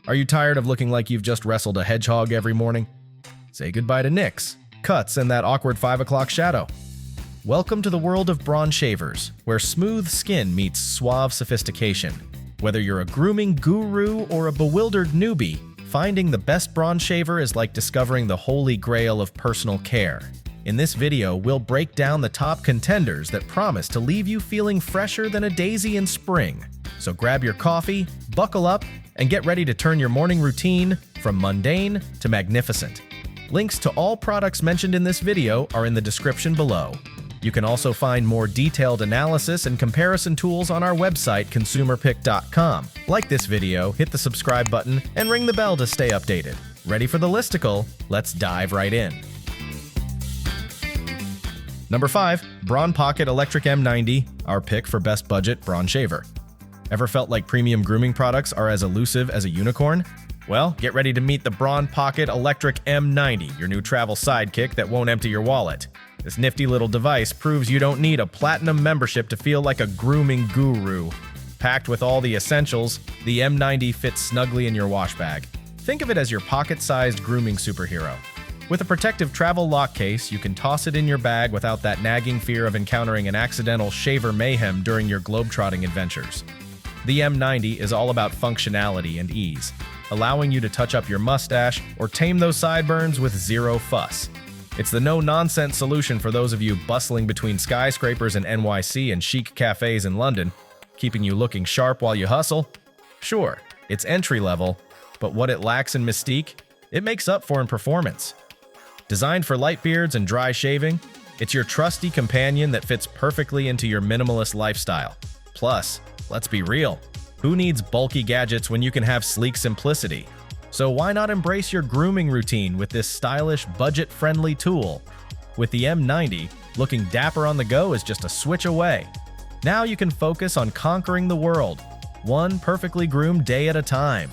Are you tired of looking like you've just wrestled a hedgehog every morning? Say goodbye to nicks, cuts, and that awkward 5 o'clock shadow. Welcome to the world of Braun Shavers, where smooth skin meets suave sophistication. Whether you're a grooming guru or a bewildered newbie, finding the best Braun shaver is like discovering the holy grail of personal care. In this video, we'll break down the top contenders that promise to leave you feeling fresher than a daisy in spring. So grab your coffee, buckle up, and get ready to turn your morning routine from mundane to magnificent. Links to all products mentioned in this video are in the description below. You can also find more detailed analysis and comparison tools on our website, consumerpick.com. Like this video, hit the subscribe button, and ring the bell to stay updated. Ready for the listicle? Let's dive right in. Number 5. Braun Pocket Electric M90, our pick for best budget Braun shaver. Ever felt like premium grooming products are as elusive as a unicorn? Well, get ready to meet the Braun Pocket Electric M90, your new travel sidekick that won't empty your wallet. This nifty little device proves you don't need a platinum membership to feel like a grooming guru. Packed with all the essentials, the M90 fits snugly in your wash bag. Think of it as your pocket-sized grooming superhero. With a protective travel lock case, you can toss it in your bag without that nagging fear of encountering an accidental shaver mayhem during your globetrotting adventures. The M90 is all about functionality and ease, allowing you to touch up your mustache or tame those sideburns with zero fuss. It's the no-nonsense solution for those of you bustling between skyscrapers in NYC and chic cafes in London, keeping you looking sharp while you hustle. Sure, it's entry-level, but what it lacks in mystique, it makes up for in performance. Designed for light beards and dry shaving, it's your trusty companion that fits perfectly into your minimalist lifestyle. Plus, let's be real, who needs bulky gadgets when you can have sleek simplicity? So why not embrace your grooming routine with this stylish, budget-friendly tool? With the M90, looking dapper on the go is just a switch away. Now you can focus on conquering the world, one perfectly groomed day at a time.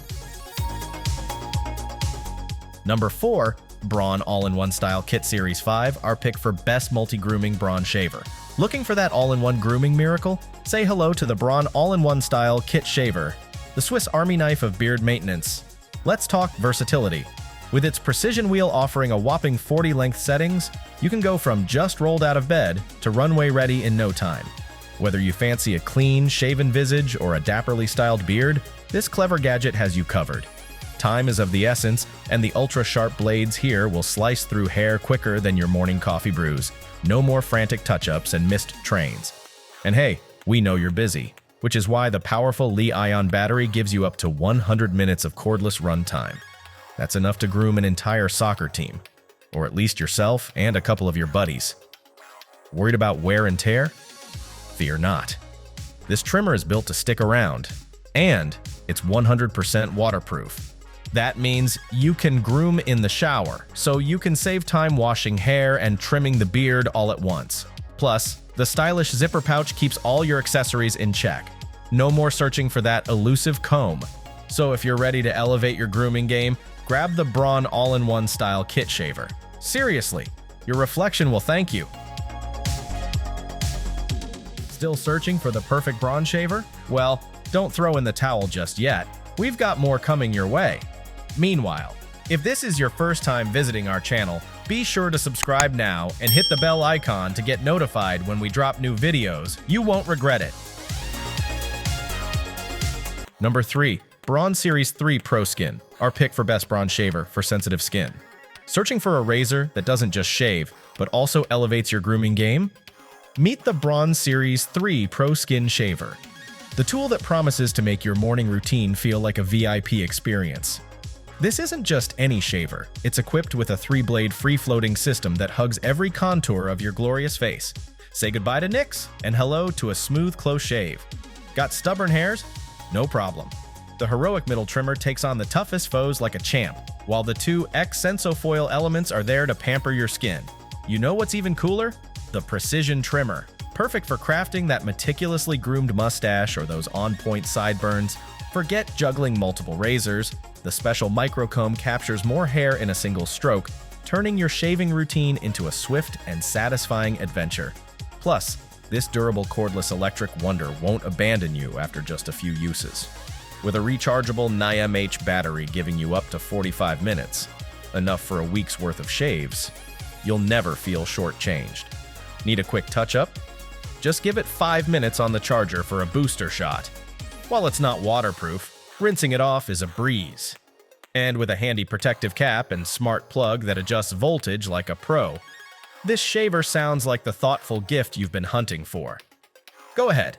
Number 4. Braun All-in-One Style Kit Series 5, our pick for best multi-grooming Braun shaver. Looking for that all-in-one grooming miracle? Say hello to the Braun All-in-One Style Kit Shaver, the Swiss Army knife of beard maintenance. Let's talk versatility. With its precision wheel offering a whopping 40 length settings, you can go from just rolled out of bed to runway ready in no time. Whether you fancy a clean, shaven visage or a dapperly styled beard, this clever gadget has you covered. Time is of the essence, and the ultra-sharp blades here will slice through hair quicker than your morning coffee brews. No more frantic touch-ups and missed trains. And hey, we know you're busy, which is why the powerful Li-ion battery gives you up to 100 minutes of cordless run time. That's enough to groom an entire soccer team, or at least yourself and a couple of your buddies. Worried about wear and tear? Fear not. This trimmer is built to stick around, and it's 100% waterproof. That means you can groom in the shower, so you can save time washing hair and trimming the beard all at once. Plus, the stylish zipper pouch keeps all your accessories in check. No more searching for that elusive comb. So if you're ready to elevate your grooming game, grab the Braun All-in-One Style Kit Shaver. Seriously, your reflection will thank you. Still searching for the perfect Braun shaver? Well, don't throw in the towel just yet. We've got more coming your way. Meanwhile, if this is your first time visiting our channel, be sure to subscribe now and hit the bell icon to get notified when we drop new videos. You won't regret it. Number 3. Braun Series 3 ProSkin, our pick for best Braun shaver for sensitive skin. Searching for a razor that doesn't just shave, but also elevates your grooming game? Meet the Braun Series 3 ProSkin shaver, the tool that promises to make your morning routine feel like a VIP experience. This isn't just any shaver. It's equipped with a 3-blade free-floating system that hugs every contour of your glorious face. Say goodbye to nicks and hello to a smooth, close shave. Got stubborn hairs? No problem. The heroic middle trimmer takes on the toughest foes like a champ, while the two Sensofoil elements are there to pamper your skin. You know what's even cooler? The precision trimmer. Perfect for crafting that meticulously groomed mustache or those on-point sideburns. Forget juggling multiple razors. The special microcomb captures more hair in a single stroke, turning your shaving routine into a swift and satisfying adventure. Plus, this durable cordless electric wonder won't abandon you after just a few uses. with a rechargeable unmatched battery giving you up to 45 minutes, enough for a week's worth of shaves. You'll never feel shortchanged. Need a quick touch-up? Just give it 5 minutes on the charger for a booster shot. While it's not waterproof, rinsing it off is a breeze. And with a handy protective cap and smart plug that adjusts voltage like a pro, this shaver sounds like the thoughtful gift you've been hunting for. Go ahead,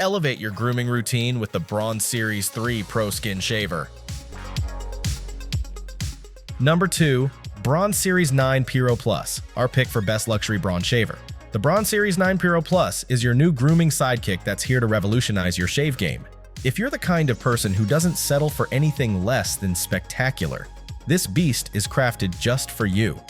elevate your grooming routine with the Braun Series 3 ProSkin shaver. Number 2. Braun Series 9 Puro Plus, our pick for best luxury Braun shaver. The Braun Series 9 Puro Plus is your new grooming sidekick that's here to revolutionize your shave game. If you're the kind of person who doesn't settle for anything less than spectacular, this beast is crafted just for you.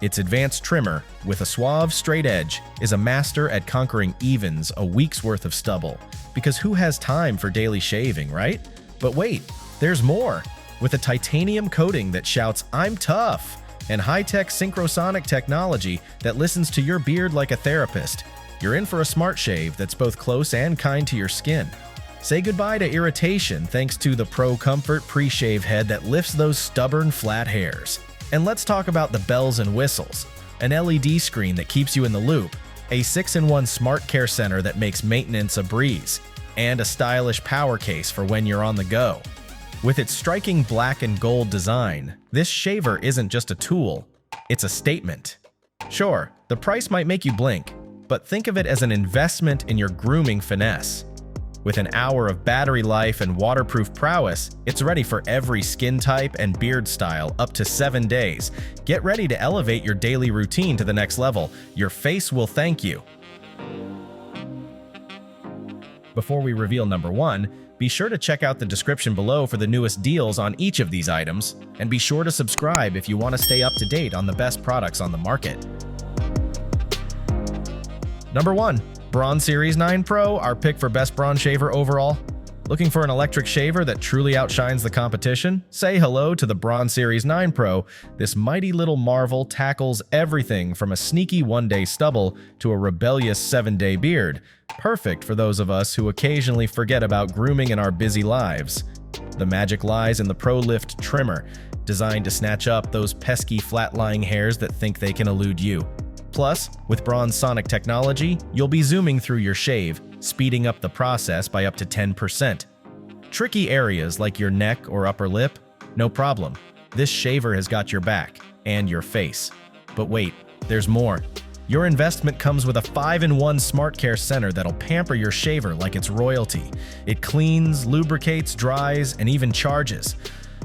Its advanced trimmer, with a suave, straight edge, is a master at conquering evens a week's worth of stubble. Because who has time for daily shaving, right? But wait, there's more! With a titanium coating that shouts, "I'm tough!" and high-tech synchrosonic technology that listens to your beard like a therapist, you're in for a smart shave that's both close and kind to your skin. Say goodbye to irritation thanks to the Pro Comfort pre-shave head that lifts those stubborn, flat hairs. And let's talk about the bells and whistles. An LED screen that keeps you in the loop, a 6-in-1 smart care center that makes maintenance a breeze, and a stylish power case for when you're on the go. With its striking black and gold design, this shaver isn't just a tool, it's a statement. Sure, the price might make you blink, but think of it as an investment in your grooming finesse. With an hour of battery life and waterproof prowess, it's ready for every skin type and beard style up to 7 days. Get ready to elevate your daily routine to the next level. Your face will thank you. Before we reveal number 1, be sure to check out the description below for the newest deals on each of these items, and be sure to subscribe if you want to stay up to date on the best products on the market. Number 1. Braun Series 9 Pro, our pick for best Braun shaver overall. Looking for an electric shaver that truly outshines the competition? Say hello to the Braun Series 9 Pro. This mighty little marvel tackles everything from a sneaky one-day stubble to a rebellious 7-day beard. Perfect for those of us who occasionally forget about grooming in our busy lives. The magic lies in the Pro Lift trimmer, designed to snatch up those pesky flat-lying hairs that think they can elude you. Plus, with Braun's sonic technology, you'll be zooming through your shave, speeding up the process by up to 10%. Tricky areas like your neck or upper lip? No problem. This shaver has got your back and your face. But wait, there's more. Your investment comes with a 5-in-1 smart care center that'll pamper your shaver like it's royalty. It cleans, lubricates, dries, and even charges.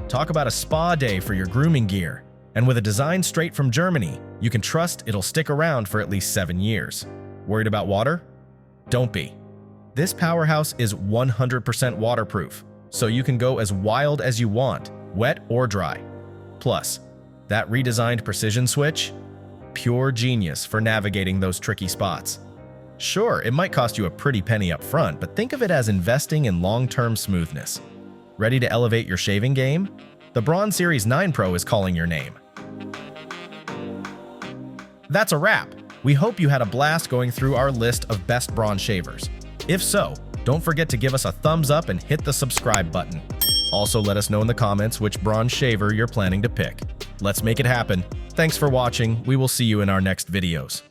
Talk about a spa day for your grooming gear. And with a design straight from Germany, you can trust it'll stick around for at least 7 years. Worried about water? Don't be. This powerhouse is 100% waterproof, so you can go as wild as you want, wet or dry. Plus, that redesigned precision switch? Pure genius for navigating those tricky spots. Sure, it might cost you a pretty penny up front, but think of it as investing in long-term smoothness. Ready to elevate your shaving game? The Braun Series 9 Pro is calling your name. That's a wrap. We hope you had a blast going through our list of best Braun shavers. If so, don't forget to give us a thumbs up and hit the subscribe button. Also, let us know in the comments which Braun shaver you're planning to pick. Let's make it happen. Thanks for watching. We will see you in our next videos.